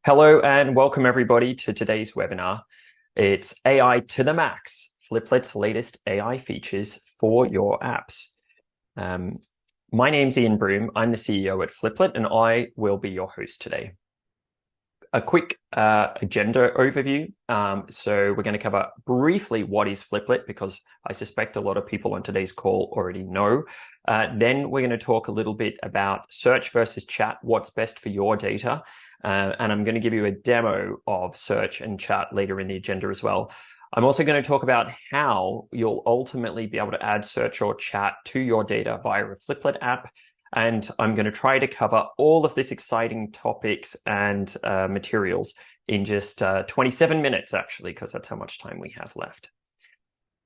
Hello and welcome everybody to today's webinar. It's AI to the max, Fliplet's latest AI features for your apps. My name's Ian Broom. I'm the CEO at Fliplet and I will be your host today. A quick agenda overview. So we're going to cover briefly what is Fliplet, because I suspect a lot of people on today's call already know. Then we're going to talk a little bit about search versus chat, what's best for your data. And I'm going to give you a demo of search and chat later in the agenda as well. I'm also going to talk about how you'll ultimately be able to add search or chat to your data via a Fliplet app. And I'm going to try to cover all of this exciting topics and materials in just 27 minutes, actually, because that's how much time we have left.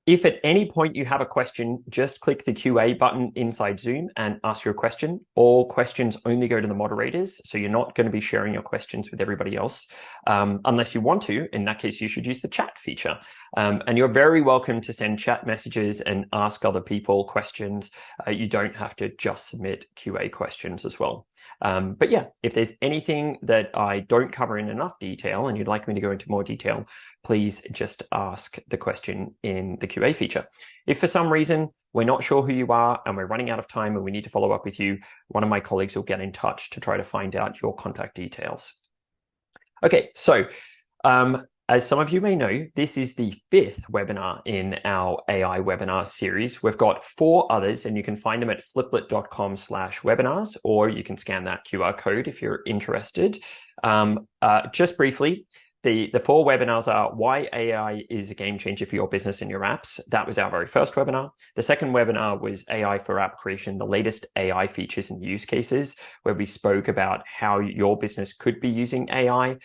If at any point you have a question, just click the QA button inside Zoom and ask your question. All questions only go to the moderators, so you're not going to be sharing your questions with everybody else, unless you want to. In that case, you should use the chat feature. And you're very welcome to send chat messages and ask other people questions. You don't have to just submit QA questions as well. But yeah, if there's anything that I don't cover in enough detail and you'd like me to go into more detail, please just ask the question in the QA feature. If for some reason we're not sure who you are and we're running out of time and we need to follow up with you, one of my colleagues will get in touch to try to find out your contact details. Okay, so as some of you may know, this is the 5th webinar in our AI webinar series. We've got 4 others, and you can find them at fliplet.com/webinars, or you can scan that QR code if you're interested. Just briefly, the 4 webinars are why AI is a game changer for your business and your apps. That was our very first webinar. The second webinar was AI for app creation, the latest AI features and use cases, where we spoke about how your business could be using AI.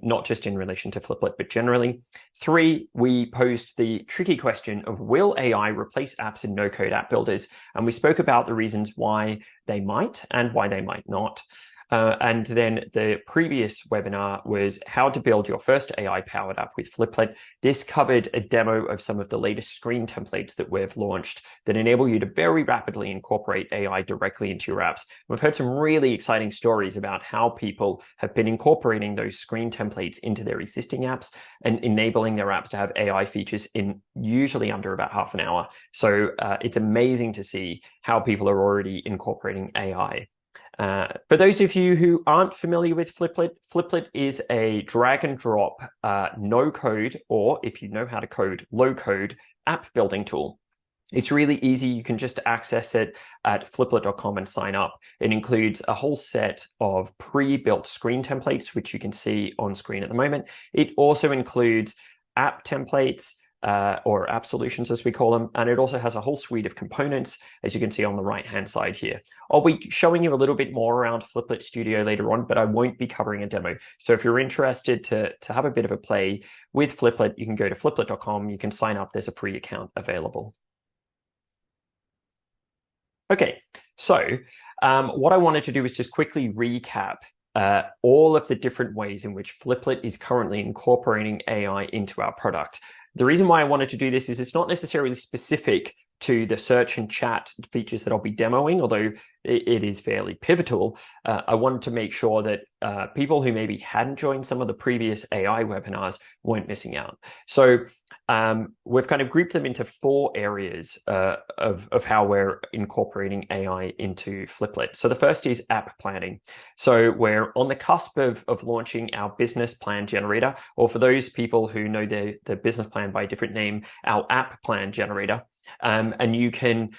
Not just in relation to Fliplet, but generally. 3, we posed the tricky question of, will AI replace apps in no-code app builders? And we spoke about the reasons why they might and why they might not. And then the previous webinar was how to build your first AI-powered app with Fliplet. This covered a demo of some of the latest screen templates that we've launched that enable you to very rapidly incorporate AI directly into your apps. We've heard some really exciting stories about how people have been incorporating those screen templates into their existing apps and enabling their apps to have AI features in usually under about half an hour. So it's amazing to see how people are already incorporating AI. For those of you who aren't familiar with Fliplet, Fliplet is a drag and drop, no code, or if you know how to code, low code app building tool. It's really easy. You can just access it at fliplet.com and sign up. It includes a whole set of pre-built screen templates, which you can see on screen at the moment. It also includes app templates, or app solutions as we call them. And it also has a whole suite of components, as you can see on the right-hand side here. I'll be showing you a little bit more around Fliplet Studio later on, but I won't be covering a demo. So if you're interested to have a bit of a play with Fliplet, you can go to fliplet.com, you can sign up, there's a free account available. Okay, so what I wanted to do is just quickly recap all of the different ways in which Fliplet is currently incorporating AI into our product. The reason why I wanted to do this is it's not necessarily specific to the search and chat features that I'll be demoing, although it is fairly pivotal. I wanted to make sure that people who maybe hadn't joined some of the previous AI webinars weren't missing out. So we've kind of grouped them into 4 areas of how we're incorporating AI into Fliplet. So the first is app planning. So we're on the cusp of launching our business plan generator, or for those people who know the business plan by a different name, our app plan generator. And you can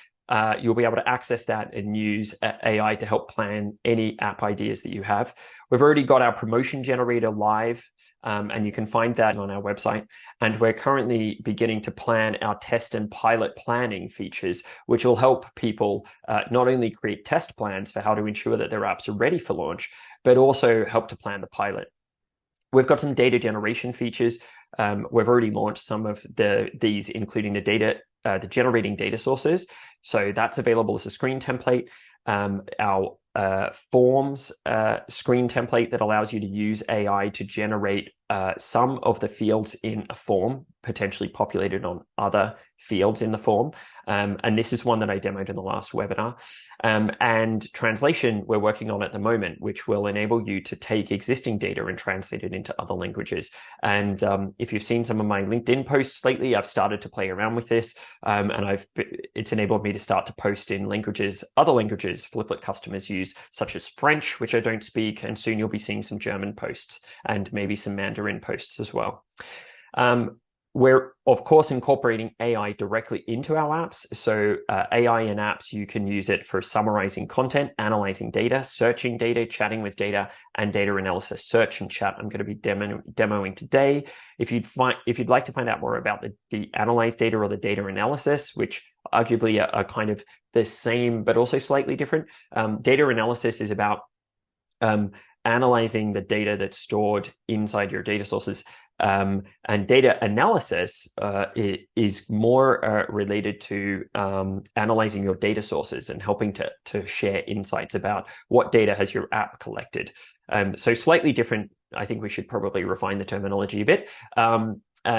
you'll be able to access that and use AI to help plan any app ideas that you have. We've already got our promotion generator live, and you can find that on our website. And we're currently beginning to plan our test and pilot planning features, which will help people not only create test plans for how to ensure that their apps are ready for launch, but also help to plan the pilot. We've got some data generation features. We've already launched some of these, including the generating data sources. So that's available as a screen template. our forms screen template that allows you to use AI to generate some of the fields in a form, potentially populated on other fields in the form. And this is one that I demoed in the last webinar. And translation we're working on at the moment, which will enable you to take existing data and translate it into other languages. And if you've seen some of my LinkedIn posts lately, I've started to play around with this, and it's enabled me to start to post in other languages Fliplet customers use, such as French, which I don't speak, and soon you'll be seeing some German posts and maybe some Mandarin posts as well. We're, of course, incorporating AI directly into our apps. So AI in apps, you can use it for summarizing content, analyzing data, searching data, chatting with data, and data analysis. Search and chat I'm going to be demoing today. If you'd like to find out more about the analyzed data or the data analysis, which arguably are kind of the same but also slightly different, data analysis is about analyzing the data that's stored inside your data sources. And data analysis is more related to analyzing your data sources and helping to share insights about what data has your app collected. So slightly different. I think we should probably refine the terminology a bit.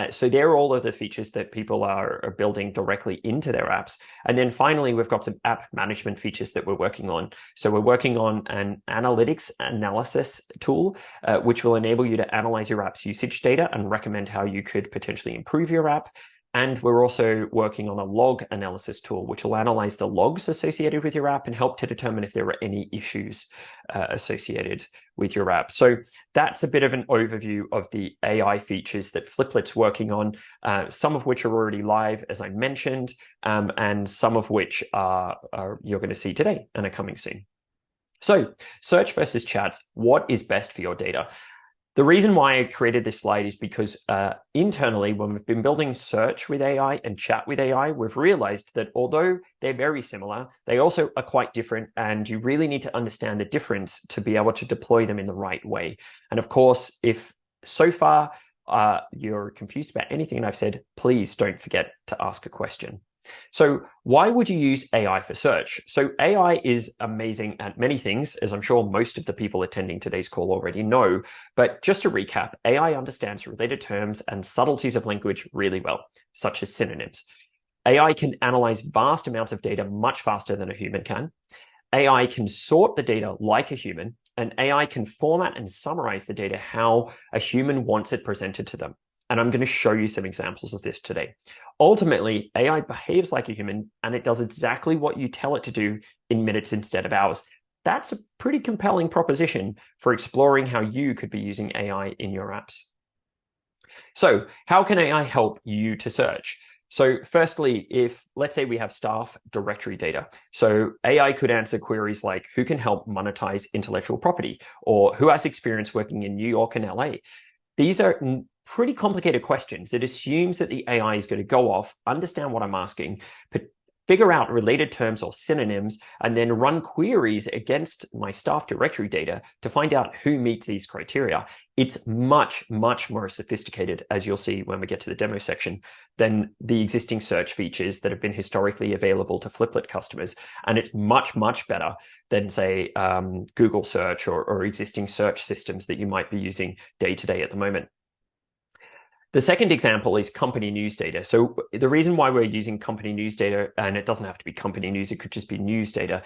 So they're all of the features that people are building directly into their apps. And then finally, we've got some app management features that we're working on. So we're working on an analytics analysis tool, which will enable you to analyze your app's usage data and recommend how you could potentially improve your app. And we're also working on a log analysis tool, which will analyze the logs associated with your app and help to determine if there are any issues associated with your app. So that's a bit of an overview of the AI features that Fliplet's working on, some of which are already live, as I mentioned, and some of which you're going to see today and are coming soon. So search versus chats, what is best for your data? The reason why I created this slide is because internally, when we've been building search with AI and chat with AI, we've realized that although they're very similar, they also are quite different, and you really need to understand the difference to be able to deploy them in the right way. And of course, if so far you're confused about anything I've said, please don't forget to ask a question. So why would you use AI for search? So AI is amazing at many things, as I'm sure most of the people attending today's call already know. But just to recap, AI understands related terms and subtleties of language really well, such as synonyms. AI can analyze vast amounts of data much faster than a human can. AI can sort the data like a human, and AI can format and summarize the data how a human wants it presented to them. And I'm going to show you some examples of this today. Ultimately, AI behaves like a human, and it does exactly what you tell it to do in minutes instead of hours. That's a pretty compelling proposition for exploring how you could be using AI in your apps. So how can AI help you to search? So firstly, let's say we have staff directory data. So AI could answer queries like who can help monetize intellectual property, or who has experience working in New York and LA. These are pretty complicated questions. It assumes that the AI is going to go off, understand what I'm asking, figure out related terms or synonyms, and then run queries against my staff directory data to find out who meets these criteria. It's much, much more sophisticated, as you'll see when we get to the demo section, than the existing search features that have been historically available to Fliplet customers. And it's much, much better than, say, Google search or existing search systems that you might be using day to day at the moment. The second example is company news data. So the reason why we're using company news data, and it doesn't have to be company news, it could just be news data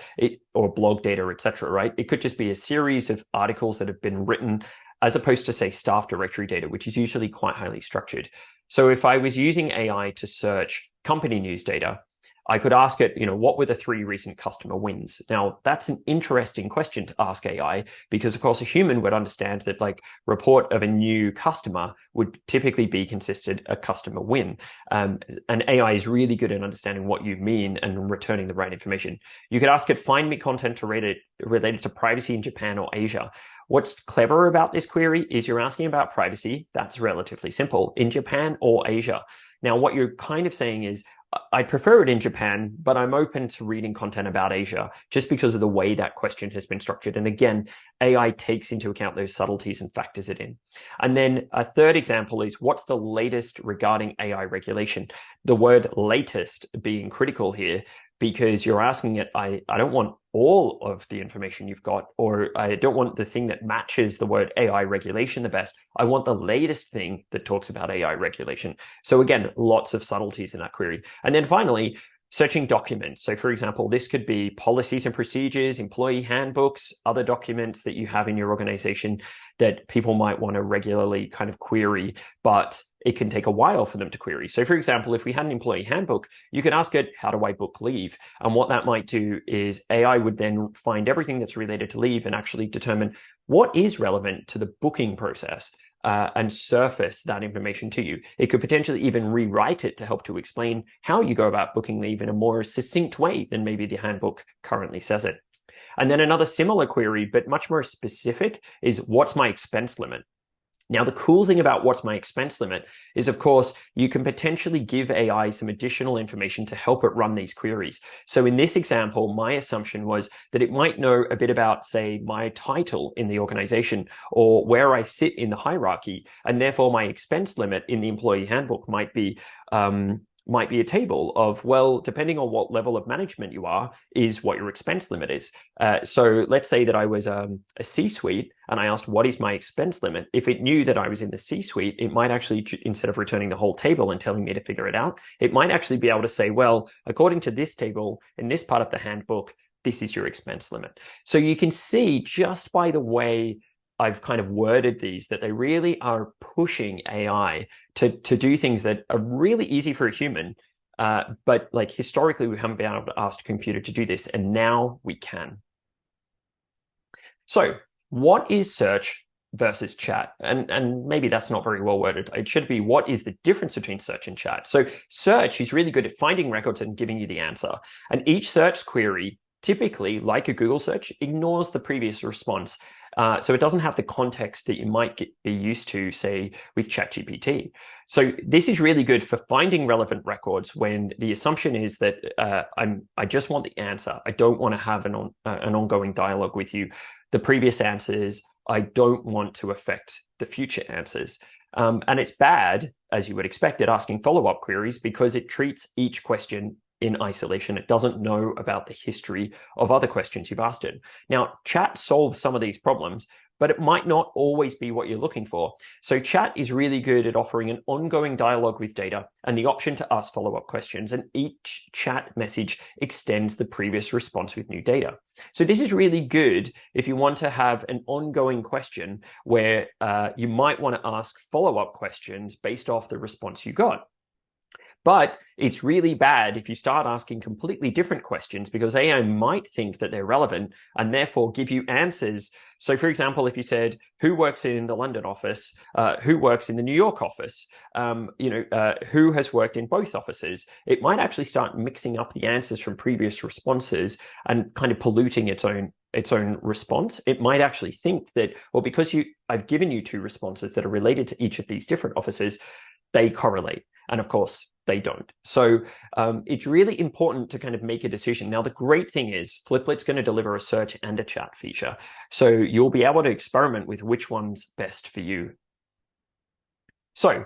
or blog data, etc., right? It could just be a series of articles that have been written, as opposed to, say, staff directory data, which is usually quite highly structured. So if I was using AI to search company news data, I could ask it, what were the 3 recent customer wins? Now, that's an interesting question to ask AI, because of course a human would understand that report of a new customer would typically be considered a customer win. And AI is really good at understanding what you mean and returning the right information. You could ask it, find me content related to privacy in Japan or Asia. What's clever about this query is you're asking about privacy. That's relatively simple. In Japan or Asia. Now, what you're kind of saying is, I prefer it in Japan, but I'm open to reading content about Asia, just because of the way that question has been structured. And again, AI takes into account those subtleties and factors it in. And then a third example is, what's the latest regarding AI regulation? The word latest being critical here. because you're asking it, I don't want all of the information you've got, or I don't want the thing that matches the word AI regulation the best. I want the latest thing that talks about AI regulation. So again, lots of subtleties in that query. And then finally, searching documents. So for example, this could be policies and procedures, employee handbooks, other documents that you have in your organization that people might want to regularly kind of query, but it can take a while for them to query. So for example, if we had an employee handbook, you could ask it, how do I book leave? And what that might do is AI would then find everything that's related to leave and actually determine what is relevant to the booking process. And surface that information to you. It could potentially even rewrite it to help to explain how you go about booking leave in a more succinct way than maybe the handbook currently says it. And then another similar query, but much more specific, is what's my expense limit? Now, the cool thing about what's my expense limit is, of course, you can potentially give AI some additional information to help it run these queries. So in this example, my assumption was that it might know a bit about, say, my title in the organization or where I sit in the hierarchy. And therefore, my expense limit in the employee handbook might be a table of, well, depending on what level of management you are, is what your expense limit is. So let's say that I was a C-suite and I asked, what is my expense limit? If it knew that I was in the C-suite, it might actually, instead of returning the whole table and telling me to figure it out, it might actually be able to say, well, according to this table in this part of the handbook, this is your expense limit. So you can see just by the way I've kind of worded these that they really are pushing AI to do things that are really easy for a human, but like historically we haven't been able to ask a computer to do this, and now we can. So what is search versus chat? And maybe that's not very well worded. It should be, what is the difference between search and chat? So search is really good at finding records and giving you the answer. And each search query, typically, like a Google search, ignores the previous response. So it doesn't have the context that you might be used to, say, with ChatGPT. So this is really good for finding relevant records when the assumption is that I just want the answer. I don't want to have an ongoing dialogue with you. The previous answers, I don't want to affect the future answers. And it's bad, as you would expect, at asking follow-up queries because it treats each question in isolation. It doesn't know about the history of other questions you've asked it. Now, chat solves some of these problems, but it might not always be what you're looking for. So chat is really good at offering an ongoing dialogue with data and the option to ask follow-up questions, and each chat message extends the previous response with new data. So this is really good if you want to have an ongoing question where you might want to ask follow-up questions based off the response you got. But it's really bad if you start asking completely different questions, because AI might think that they're relevant and therefore give you answers. So for example, if you said, who works in the London office, who works in the New York office, who has worked in both offices, it might actually start mixing up the answers from previous responses and kind of polluting its own response. It might actually think that, well, because I've given you two responses that are related to each of these different offices, they correlate. And of course, they don't. So it's really important to kind of make a decision. Now, the great thing is Fliplet's going to deliver a search and a chat feature. So you'll be able to experiment with which one's best for you. So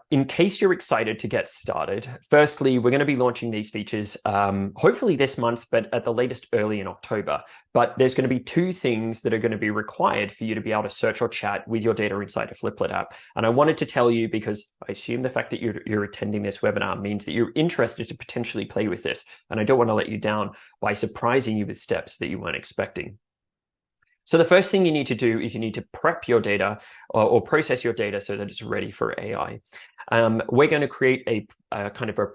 in case you're excited to get started, firstly, we're going to be launching these features hopefully this month, but at the latest early in October. But there's going to be two things that are going to be required for you to be able to search or chat with your data inside a Fliplet app. And I wanted to tell you because I assume the fact that you're attending this webinar means that you're interested to potentially play with this. And I don't want to let you down by surprising you with steps that you weren't expecting. So the first thing you need to do is you need to prep your data or process your data so that it's ready for AI. We're going to create a kind of a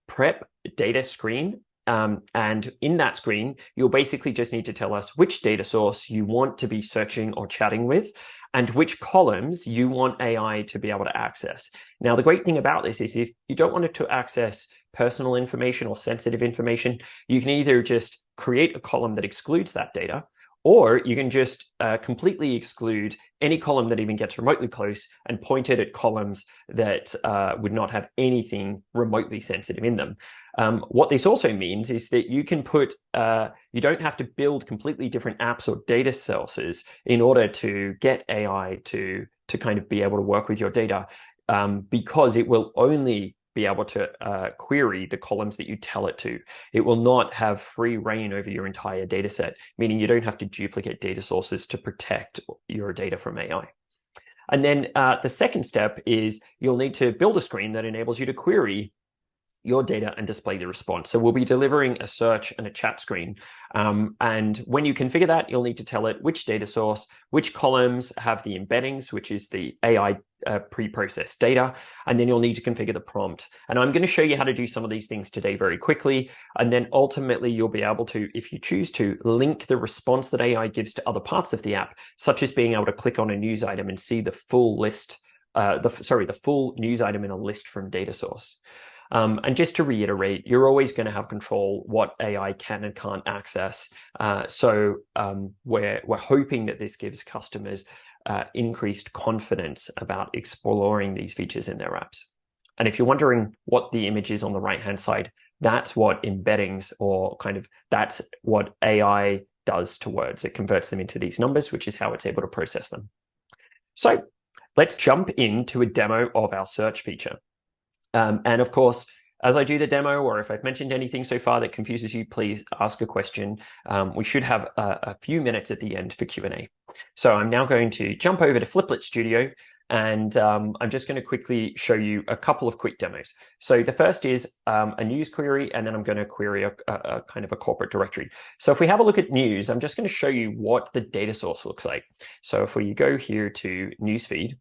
prep data screen. And in that screen, you'll basically just need to tell us which data source you want to be searching or chatting with and which columns you want AI to be able to access. Now, the great thing about this is if you don't want it to access personal information or sensitive information, you can either just create a column that excludes that data, or you can just completely exclude any column that even gets remotely close and point it at columns that would not have anything remotely sensitive in them. What this also means is that you can put, you don't have to build completely different apps or data sources in order to get AI to kind of be able to work with your data, because it will only be able to query the columns that you tell it to. It will not have free reign over your entire data set, meaning you don't have to duplicate data sources to protect your data from AI. And then the second step is you'll need to build a screen that enables you to query your data and display the response. So we'll be delivering a search and a chat screen. And when you configure that, you'll need to tell it which data source, which columns have the embeddings, which is the AI pre-processed data, and then you'll need to configure the prompt. And I'm going to show you how to do some of these things today very quickly. And then ultimately you'll be able to, if you choose to, link the response that AI gives to other parts of the app, such as being able to click on a news item and see the full list, the full news item in a list from data source. And just to reiterate, you're always going to have control what AI can and can't access. So we're hoping that this gives customers increased confidence about exploring these features in their apps. And if you're wondering what the image is on the right-hand side, that's what embeddings, or that's what AI does to words. It converts them into these numbers, which is how it's able to process them. So let's jump into a demo of our search feature. And of course, as I do the demo, or if I've mentioned anything so far that confuses you, please ask a question. We should have a few minutes at the end for Q&A. So I'm now going to jump over to Fliplet Studio, and I'm just going to quickly show you a couple of quick demos. So the first is a news query, and then I'm going to query a kind of a corporate directory. So if we have a look at news, I'm just going to show you what the data source looks like. So if we go here to newsfeed,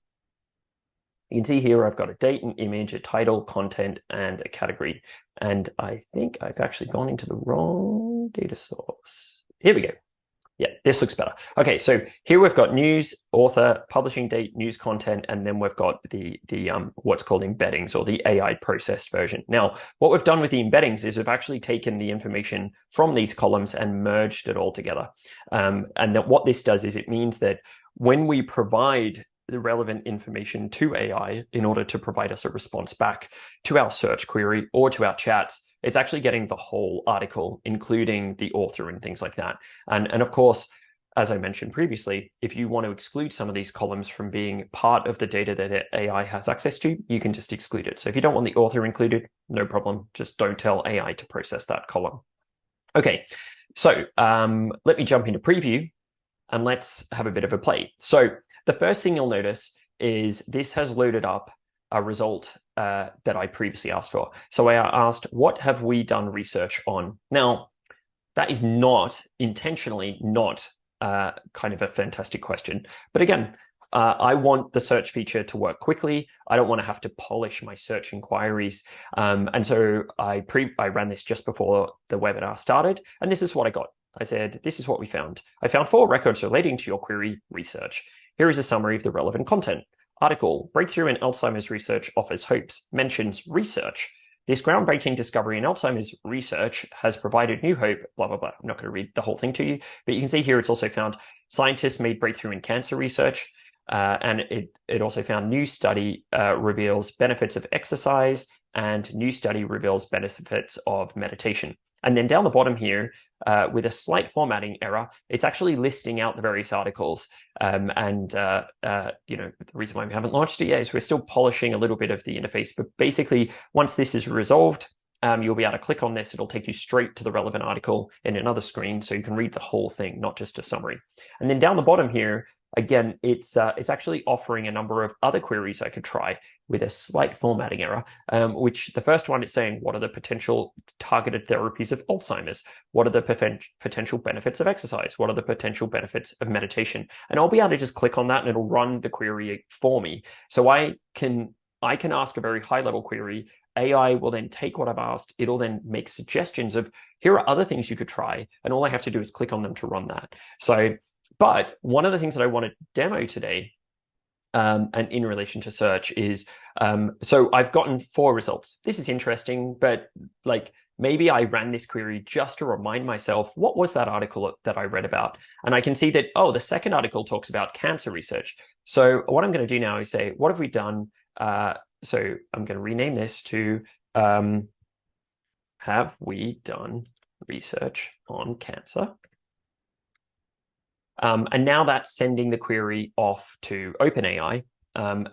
you can see here I've got a date, an image, a title, content, and a category. And I think I've actually gone into the wrong data source. Here we go. Yeah, this looks better. Okay, so here we've got news, author, publishing date, news content, and then we've got the what's called embeddings, or the AI processed version. Now, what we've done with the embeddings is we've actually taken the information from these columns and merged it all together. And that what this does is it means that when we provide the relevant information to AI in order to provide us a response back to our search query or to our chats, it's actually getting the whole article, including the author and things like that. And of course, as I mentioned previously, if you want to exclude some of these columns from being part of the data that AI has access to, you can just exclude it. So if you don't want the author included, no problem. Just don't tell AI to process that column. Okay, so let me jump into preview and let's have a bit of a play. So the first thing you'll notice is this has loaded up a result that I previously asked for. So I asked, what have we done research on? Now, that is not intentionally not kind of a fantastic question. But again, I want the search feature to work quickly. I don't want to have to polish my search inquiries. And so I ran this just before the webinar started, and this is what I got. I said, this is what we found. I found 4 records relating to your query research. Here is a summary of the relevant content. Article, Breakthrough in Alzheimer's Research Offers Hopes, mentions research. This groundbreaking discovery in Alzheimer's research has provided new hope, blah, blah, blah. I'm not going to read the whole thing to you, but you can see here it's also found scientists made breakthrough in cancer research, and it also found new study reveals benefits of exercise, and new study reveals benefits of meditation. And then down the bottom here, with a slight formatting error, it's actually listing out the various articles. The reason why we haven't launched it yet is we're still polishing a little bit of the interface. But basically, once this is resolved, you'll be able to click on this. It'll take you straight to the relevant article in another screen, so you can read the whole thing, not just a summary. And then down the bottom here, again, it's actually offering a number of other queries I could try with a slight formatting error, which the first one is saying, what are the potential targeted therapies of Alzheimer's? What are the potential benefits of exercise? What are the potential benefits of meditation? And I'll be able to just click on that and it'll run the query for me. So I can ask a very high level query. AI will then take what I've asked. It'll then make suggestions of, here are other things you could try. And all I have to do is click on them to run that. But one of the things that I want to demo today, and in relation to search, is so I've gotten 4 results. This is interesting, but maybe I ran this query just to remind myself, what was that article that I read about? And I can see that, the second article talks about cancer research. So what I'm going to do now is say, what have we done? So I'm going to rename this to, have we done research on cancer? And now that's sending the query off to OpenAI.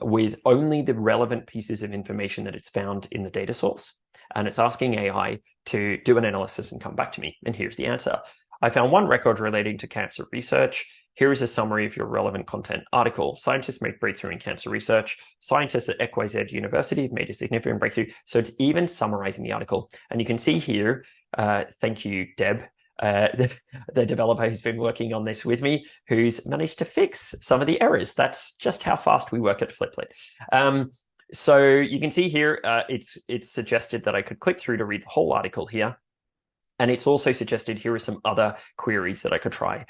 with only the relevant pieces of information that it's found in the data source. And it's asking AI to do an analysis and come back to me. And here's the answer. I found one record relating to cancer research. Here is a summary of your relevant content article. Scientists make breakthrough in cancer research. Scientists at XYZ University have made a significant breakthrough. So it's even summarizing the article. And you can see here, thank you, Deb, the developer who's been working on this with me, who's managed to fix some of the errors. That's just how fast we work at Fliplet. So you can see here, it's suggested that I could click through to read the whole article here. And it's also suggested here are some other queries that I could try.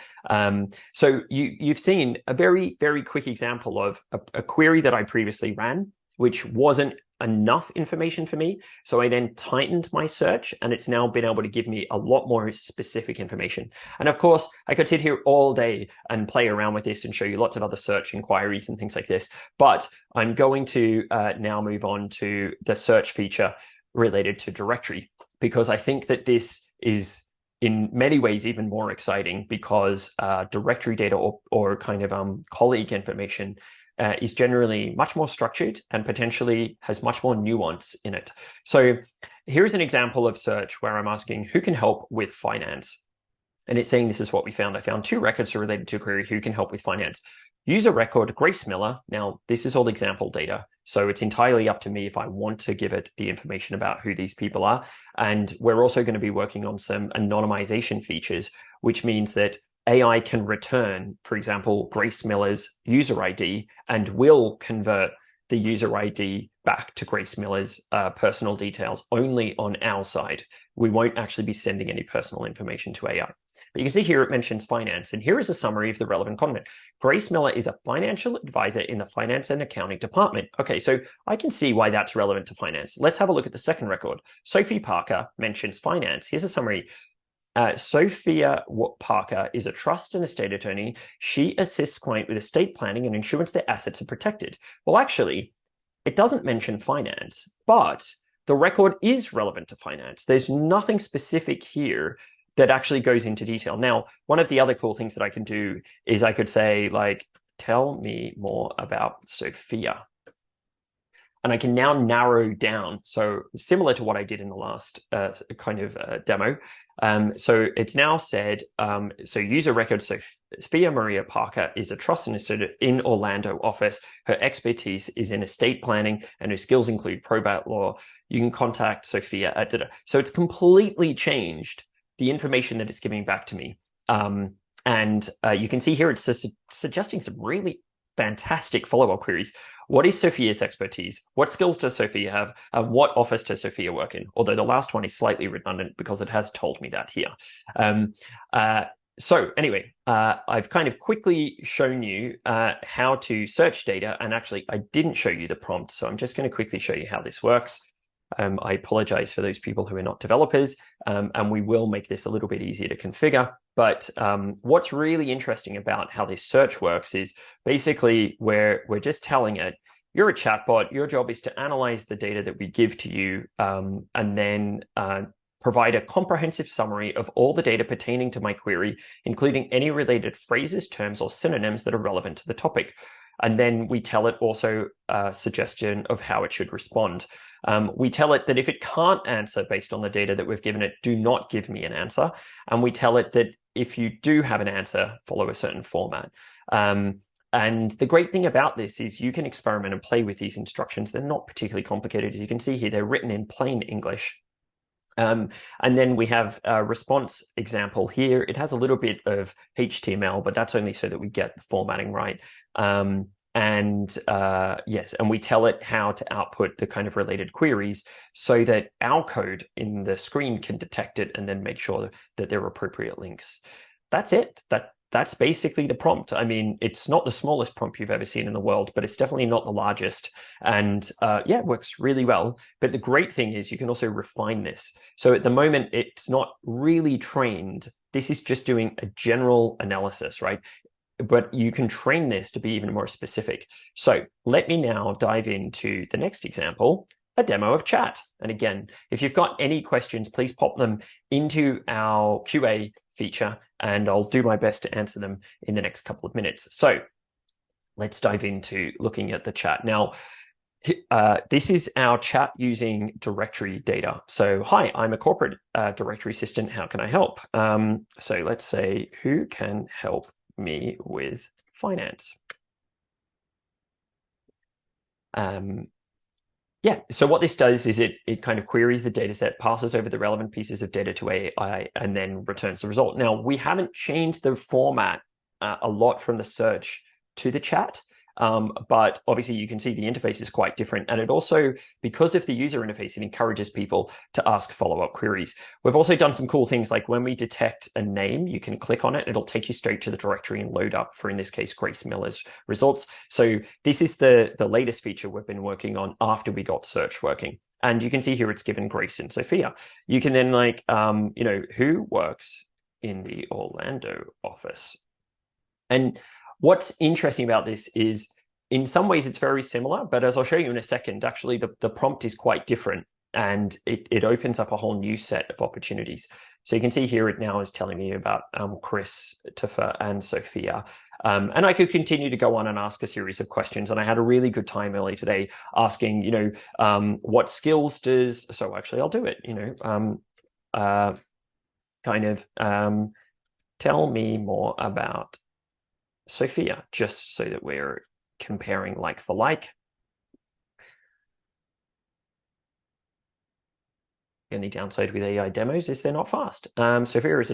So you've seen a very, very quick example of a query that I previously ran, which wasn't enough information for me. So I then tightened my search, and it's now been able to give me a lot more specific information. And of course, I could sit here all day and play around with this and show you lots of other search inquiries and things like this. But I'm going to now move on to the search feature related to directory, because I think that this is in many ways even more exciting, because directory data or kind of colleague information is generally much more structured and potentially has much more nuance in it. So here's an example of search where I'm asking who can help with finance. And it's saying this is what we found. I found 2 records related to a query, who can help with finance. User record, Grace Miller. Now, this is all example data, so it's entirely up to me if I want to give it the information about who these people are. And we're also going to be working on some anonymization features, which means that AI can return, for example, Grace Miller's user ID, and will convert the user ID back to Grace Miller's personal details only on our side. We won't actually be sending any personal information to AI. But you can see here it mentions finance, and here is a summary of the relevant content. Grace Miller is a financial advisor in the finance and accounting department. Okay, so I can see why that's relevant to finance. Let's have a look at the second record. Sophie Parker mentions finance. Here's a summary. Sophia Parker is a trust and estate attorney. She assists client with estate planning and ensures their assets are protected. Well, actually, it doesn't mention finance, but the record is relevant to finance. There's nothing specific here that actually goes into detail. Now, one of the other cool things that I can do is I could say, like, tell me more about Sophia. And I can now narrow down. So similar to what I did in the last demo. So it's now said, so user record, Sophia Maria Parker is a trust and estate in Orlando office. Her expertise is in estate planning and her skills include probate law. You can contact Sophia at da-da. So it's completely changed the information that it's giving back to me. And you can see here it's suggesting some really fantastic follow-up queries. What is Sophia's expertise? What skills does Sophia have? What office does Sophia work in? Although the last one is slightly redundant because it has told me that here. So anyway, I've kind of quickly shown you how to search data, and actually I didn't show you the prompt, so I'm just going to quickly show you how this works. I apologize for those people who are not developers, and we will make this a little bit easier to configure. But what's really interesting about how this search works is basically where we're just telling it, you're a chatbot, your job is to analyze the data that we give to you, and then provide a comprehensive summary of all the data pertaining to my query, including any related phrases, terms, or synonyms that are relevant to the topic. And then we tell it also a suggestion of how it should respond. We tell it that if it can't answer based on the data that we've given it, do not give me an answer. And we tell it that if you do have an answer, follow a certain format. And the great thing about this is you can experiment and play with these instructions. They're not particularly complicated. As you can see here, they're written in plain English. And then we have a response example here. It has a little bit of HTML, but that's only so that we get the formatting right. Yes, and we tell it how to output the kind of related queries so that our code in the screen can detect it and then make sure that there are appropriate links. That's it. That's basically the prompt. I mean, it's not the smallest prompt you've ever seen in the world, but it's definitely not the largest. And yeah, it works really well. But the great thing is you can also refine this. So at the moment, it's not really trained. This is just doing a general analysis, right? But you can train this to be even more specific. So let me now dive into the next example, a demo of chat. And again, if you've got any questions, please pop them into our QA feature, and I'll do my best to answer them in the next couple of minutes. So let's dive into looking at the chat. Now, this is our chat using directory data. So, hi, I'm a corporate directory assistant. How can I help? So let's say, who can help me with finance? Yeah, so what this does is it kind of queries the data set, passes over the relevant pieces of data to AI, and then returns the result. Now, we haven't changed the format a lot from the search to the chat, but obviously you can see the interface is quite different. And it also, because of the user interface, it encourages people to ask follow-up queries. We've also done some cool things, like when we detect a name, you can click on it, it'll take you straight to the directory and load up, for in this case, Grace Miller's results. So this is the latest feature we've been working on after we got search working. And you can see here it's given Grace and Sophia. You can then who works in the Orlando office? And what's interesting about this is, in some ways it's very similar, but as I'll show you in a second, actually the prompt is quite different, and it opens up a whole new set of opportunities. So you can see here it now is telling me about Christopher and Sophia. And I could continue to go on and ask a series of questions. And I had a really good time early today asking, what skills does, so actually I'll do it, tell me more about Sophia, just so that we're comparing like for like. The only downside with AI demos is they're not fast. Sophia is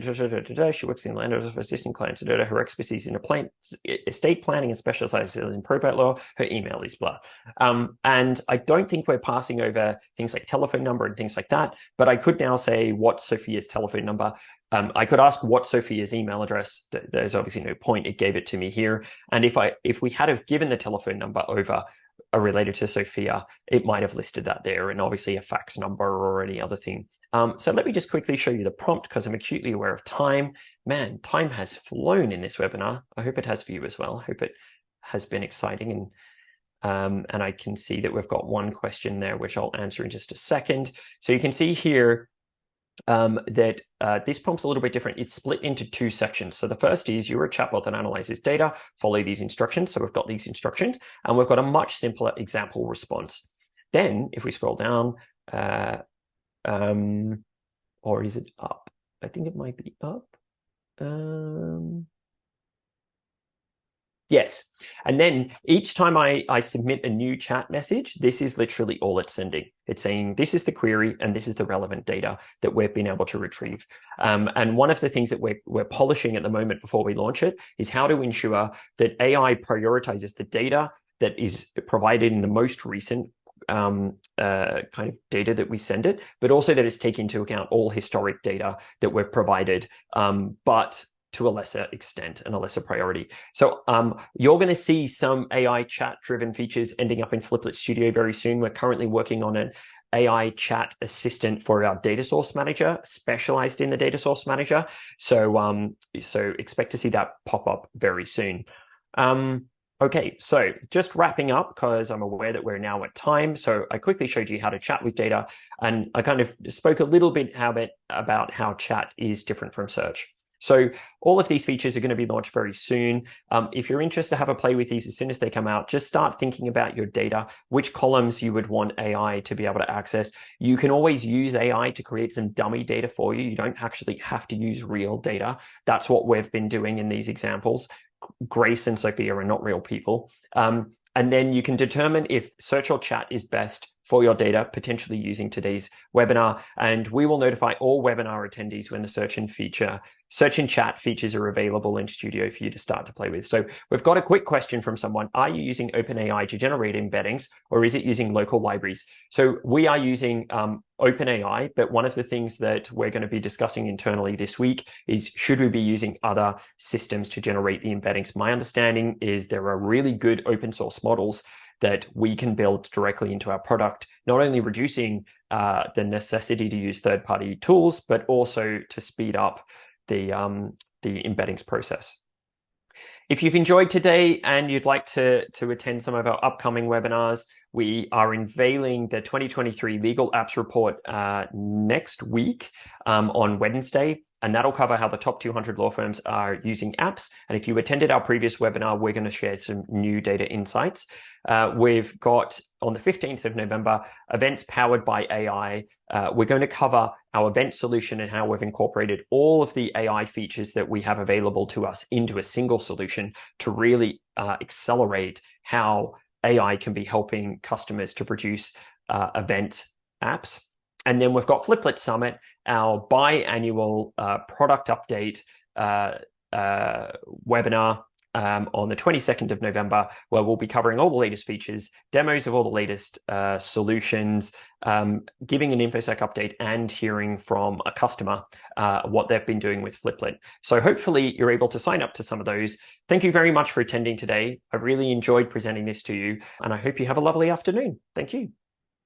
she works in land of assisting clients. Her expertise in estate planning and specializes in probate law. Her email is blah. And I don't think we're passing over things like telephone number and things like that. But I could now say, what's Sophia's telephone number? I could ask what's Sophia's email address. There's obviously no point. It gave it to me here. And if we had have given the telephone number over related to Sophia, it might have listed that there, and obviously a fax number or any other thing. So let me just quickly show you the prompt, because I'm acutely aware of time. Man, time has flown in this webinar. I hope it has for you as well. I hope it has been exciting. And I can see that we've got one question there, which I'll answer in just a second. So you can see here that this prompt's a little bit different. It's split into two sections. So the first is, you're a chatbot that analyzes data, follow these instructions. So we've got these instructions, and we've got a much simpler example response. Then if we scroll down, or is it up? I think it might be up. Yes. And then each time I submit a new chat message, this is literally all it's sending. It's saying, this is the query and this is the relevant data that we've been able to retrieve. And one of the things that we're polishing at the moment before we launch it is how to ensure that AI prioritizes the data that is provided in the most recent kind of data that we send it, but also that it's taking into account all historic data that we've provided, but to a lesser extent and a lesser priority. So you're going to see some AI chat-driven features ending up in Fliplet Studio very soon. We're currently working on an AI chat assistant for our data source manager, specialized in the data source manager. So expect to see that pop up very soon. Okay, so just wrapping up, because I'm aware that we're now at time. So I quickly showed you how to chat with data, and I kind of spoke a little bit about how chat is different from search. So all of these features are going to be launched very soon. If you're interested to have a play with these as soon as they come out, just start thinking about your data, which columns you would want AI to be able to access. You can always use AI to create some dummy data for you. You don't actually have to use real data. That's what we've been doing in these examples. Grace and Sophia are not real people. And then you can determine if search or chat is best for your data, potentially using today's webinar. And we will notify all webinar attendees when the search and chat features are available in Studio for you to start to play with. So we've got a quick question from someone. Are you using OpenAI to generate embeddings, or is it using local libraries? So we are using OpenAI, but one of the things that we're going to be discussing internally this week is, should we be using other systems to generate the embeddings? My understanding is there are really good open source models that we can build directly into our product, not only reducing the necessity to use third-party tools, but also to speed up the embeddings process. If you've enjoyed today and you'd like to attend some of our upcoming webinars, we are unveiling the 2023 Legal Apps Report next week on Wednesday. and that'll cover how the top 200 law firms are using apps. And if you attended our previous webinar, we're going to share some new data insights. We've got on the 15th of November, events powered by AI. We're going to cover our event solution and how we've incorporated all of the AI features that we have available to us into a single solution to really accelerate how AI can be helping customers to produce event apps. And then we've got Fliplet Summit, our biannual product update webinar on the 22nd of November, where we'll be covering all the latest features, demos of all the latest solutions, giving an InfoSec update and hearing from a customer what they've been doing with Fliplet. So hopefully you're able to sign up to some of those. Thank you very much for attending today. I've really enjoyed presenting this to you, and I hope you have a lovely afternoon. Thank you.